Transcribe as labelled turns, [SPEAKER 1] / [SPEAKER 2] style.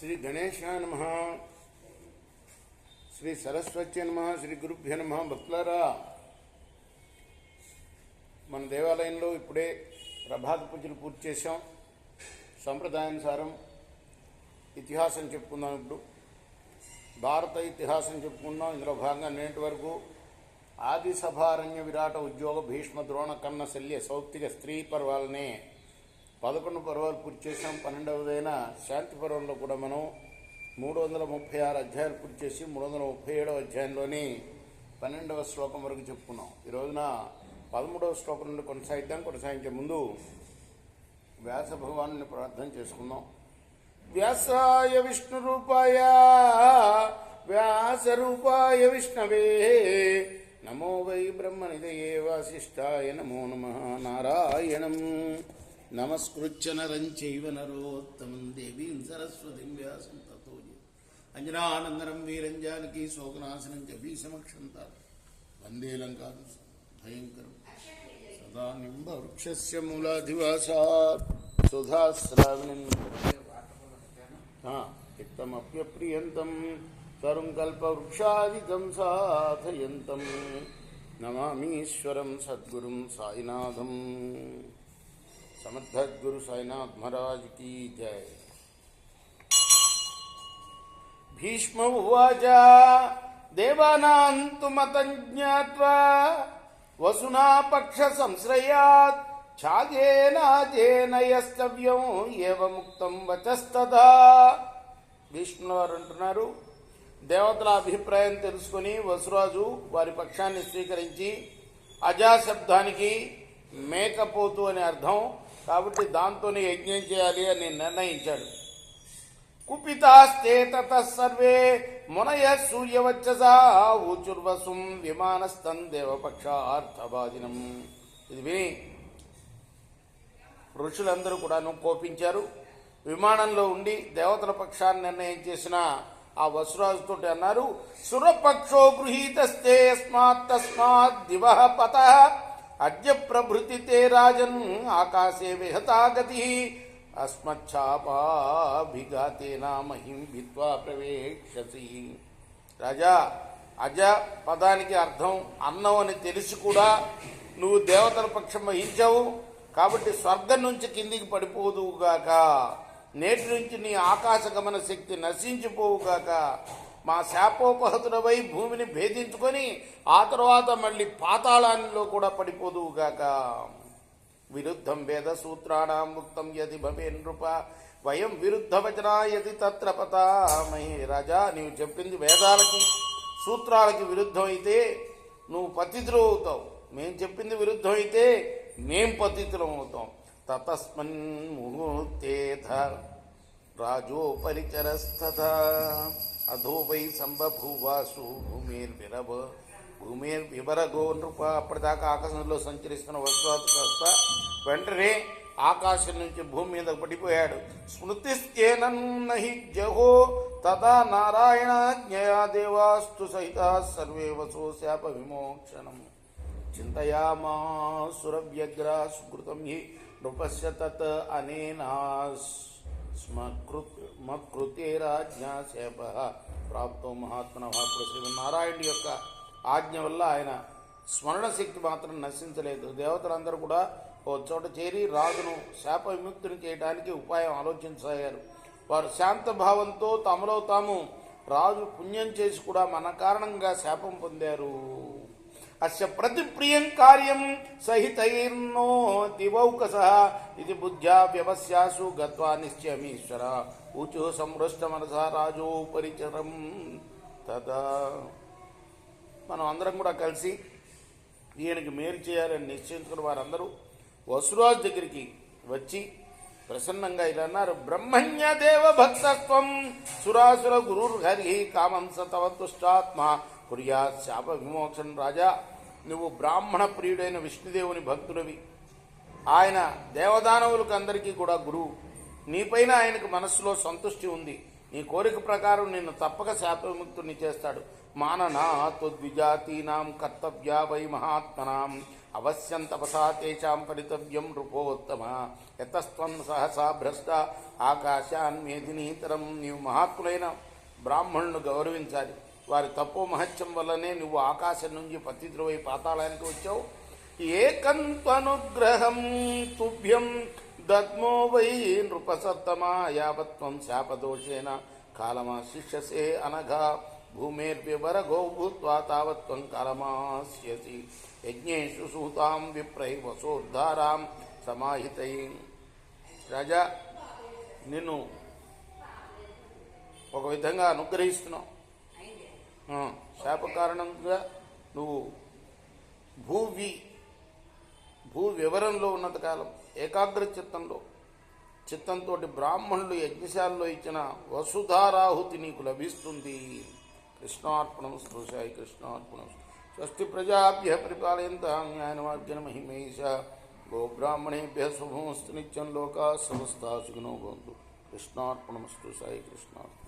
[SPEAKER 1] శ్రీ గణేశాయ నమః, శ్రీ సరస్వతి నమః, శ్రీ గురుభ్యో నమః. భక్తులారా, మన దేవాలయంలో ఇప్పుడే ప్రభాత పూజలు పూర్తి చేశాం. సంప్రదాయానుసారం ఇతిహాసం చెప్పుకుందాం. ఇప్పుడు భారత ఇతిహాసం చెప్పుకుందాం. ఇందులో భాగంగా నేటి వరకు ఆది సభారణ్య విరాట ఉద్యోగ భీష్మ ద్రోణ కన్న శల్య సౌప్తిక స్త్రీ పర్వాలనే 11 పర్వాలు పూర్తి చేసాం. 12వదైన శాంతి పర్వంలో కూడా మనం 336 అధ్యాయాలు పూర్తి చేసి 337వ అధ్యాయంలోని 12వ శ్లోకం వరకు చెప్పుకున్నాం. ఈ రోజున 13వ శ్లోకం నుండి కొనసాగిద్దాం. కొనసాగించే ముందు వ్యాస భగవాను ప్రార్థన చేసుకుందాం. వ్యాసాయ విష్ణు రూపాయ వ్యాస రూపాయ విష్ణవే నమో వై బ్రహ్మనిధయే వాసిష్ఠాయ నమో నమః. నారాయణం నమస్కృత్య నరం చైవ నరోత్తమం దేవీం సరస్వతిం వ్యాసం తతో అంజనానందనం వీరం జానకీ శోకనాశనం చ భీషమక్షం వందే లంకా భయంకరం సదా నింబ వృక్షస్య మూలాధివాసాత్ సుధాస్రావిణం చిత్తమప్యప్రియంతం తరుం కల్పవృక్షాదికం సాధయంతం నమామీశ్వరం సద్గురుం సాయినాథం. సమర్థద్గురు సాయినాథ్ మహారాజ్ కీ జయ. భీష్మ ఉవాచ దేవానాం తు మతం జ్ఞాత్వా వసునా పక్ష సంశ్రయాత్ ఛాగేనాజేన యస్తవ్యం ఏవముక్తం వచస్తదా. భీష్ముల వారు అంటున్నారు, దేవతల అభిప్రాయం తెలుసుకుని వసురాజు వారి పక్షాన్ని స్వీకరించి అజాశబ్దానికి మేకపోతు అని అర్థం, కాబట్టి దాంతోనే యజ్ఞం చేయాలి అని నిర్ణయించాడు. కుపితాస్తే తతః సర్వే మునయ సూర్యవచ్చసా ఊచుర్వసుం విమానస్థం దేవపక్షార్థభాజినం. ఇది విని ఋషులందరూ కూడాను కోపించారు. విమానంలో ఉండి దేవతల పక్షాన్ని నిర్ణయం చేసిన ఆ వసురాజుతో అన్నారు, సురపక్షో గృహీతస్తే తస్మాత్ దివః పతః అద్య ప్రభృతి తే రాజన్ ఆకాశే విహతాగతి అస్మచ్ఛాపాభిఘాతేన మహిం విద్వా ప్రవేశసి. రాజా, అజ పదానికి అర్థం అన్నం అని తెలిసి కూడా నువ్వు దేవతల పక్షం వహించావు, కాబట్టి స్వర్గం నుంచి కిందికి పడిపోదువుగాక, నేటి నుంచి నీ ఆకాశ గమన శక్తి నశించిపోవుగాక, మా శాపోపహతులవై భూమిని భేదించుకొని ఆ తర్వాత మళ్ళీ పాతాళానిలో కూడా పడిపోదువుగాక. విరుద్ధం వేద సూత్రాణం ముక్తం యది భవే నృప వయం విరుద్ధ వచనా యది తత్ర పతామహే. రాజా, నీవు చెప్పింది వేదాలకి సూత్రాలకి విరుద్ధం అయితే నువ్వు పతితులు అవుతావు, మేం చెప్పింది విరుద్ధం అయితే మేం పతితులం అవుతాం. తతస్మన్ ముహూర్తేథ రాజో పరిచరస్తథ అధో వై సంబభూవాసు భూమిర్వివరగో నృప. అప్పటిదాకా ఆకాశంలో సంచరిస్తున్న వసురాజు కాస్త వెంటనే ఆకాశం నుంచి భూమి మీద పడిపోయాడు. స్మృతిశ్చేనహి జహో తదా నారాయణ జ్ఞయా దేవాస్తు సహిత సర్వే వసో శాప విమోక్షణం చింతయామాసురవ్యగ్రా సుకృతం హి నృపస్య తత్ అనేనా మత్కృతేరాజ్ఞా శాప ప్రాప్తో మహాత్మన. శ్రీమన్నారాయణుడి యొక్క ఆజ్ఞ వల్ల ఆయన స్మరణ శక్తి మాత్రం నశించలేదు. దేవతలందరూ కూడా ఓ చోట చేరి రాజును శాప విముక్తిని చేయడానికి ఉపాయం ఆలోచించసాగారు. వారు శాంత భావంతో తమలో తాము రాజు పుణ్యం చేసి కూడా మన కారణంగా శాపం పొందారు. అస్య ప్రతిప్రియం కార్యం సహితైర్నో దివౌకస ఇది బుద్ధ్యా వ్యవస్యాసు గత్వా నిశ్చయమీశ్వర ఊచు సంహృష్ట మనసా రాజో పరిచరం తదా. మనం అందరం కూడా కలిసి ఈయనకి మేలు చేయాలని నిశ్చయించుకున్న వారందరూ వసురాజు దగ్గరికి వచ్చి ప్రసన్నంగా ఇలా అన్నారు, బ్రహ్మణ్య దేవ భక్తత్వం సురాసుర గురుర్హరి కామంస తవ తుష్టాత్మ కుర్యాత్ శాప విమోక్షణ. రాజా, నువ్వు బ్రాహ్మణ ప్రియుడైన విష్ణుదేవుని భక్తుడివి, ఆయన దేవదానవులకు అందరికీ కూడా గురువు, నీపైన ఆయనకు మనస్సులో సంతృష్టి ఉంది, నీ కోరిక ప్రకారం నిన్ను తప్పక శాప విముక్తుని చేస్తాడు. మాననా త్వద్విజాతీనాం కర్తవ్యా వై మహాత్మనాం అవశ్యం తపసా తేషాం పరితవ్యం నృపోత్తమ యతస్త్వం సహసా భ్రష్ట ఆకాశాన్మేదినీతరం. నీవు మహాత్ములైన బ్రాహ్మణులను గౌరవించాలి. వారి తపో మహత్యం వల్లనే నువ్వు ఆకాశం నుంచి పతిద్రువై పాతాళానికి వచ్చావు. ఏకంత్వనుగ్రహం తుభ్యం దద్మో వై నృపసత్తమా యావత్వం శాపదోషేణ కాలమాశిష్యసే అనఘా భూమేర్వ్యవరగో భూత్వా తావత్వం కాలమాస్యసి యజ్ఞేషు సూతాం విప్రై వసోద్ధారాం సమాహితై. రాజా, నిన్ను ఒక విధంగా అనుగ్రహిస్తున్నావు. శాప కారణంగా నువ్వు భూ వివరంలో ఉన్నంతకాలం ఏకాగ్ర చిత్తంతో బ్రాహ్మణులు యజ్ఞశాలలో ఇచ్చిన వసుధారాహుతి నీకు లభిస్తుంది. కృష్ణార్పణమస్తు. సాయి కృష్ణార్పణమస్తు. స్వస్తి ప్రజాభ్య పరిపాలయంతాం న్యాయేన మార్గేణ మహిమేష. గోబ్రాహ్మణేభ్య శుభమస్తు. నిత్యం లోకా సమస్తా సుఖినో భవంతు. కృష్ణార్పణమస్తు. సాయి కృష్ణార్పణ.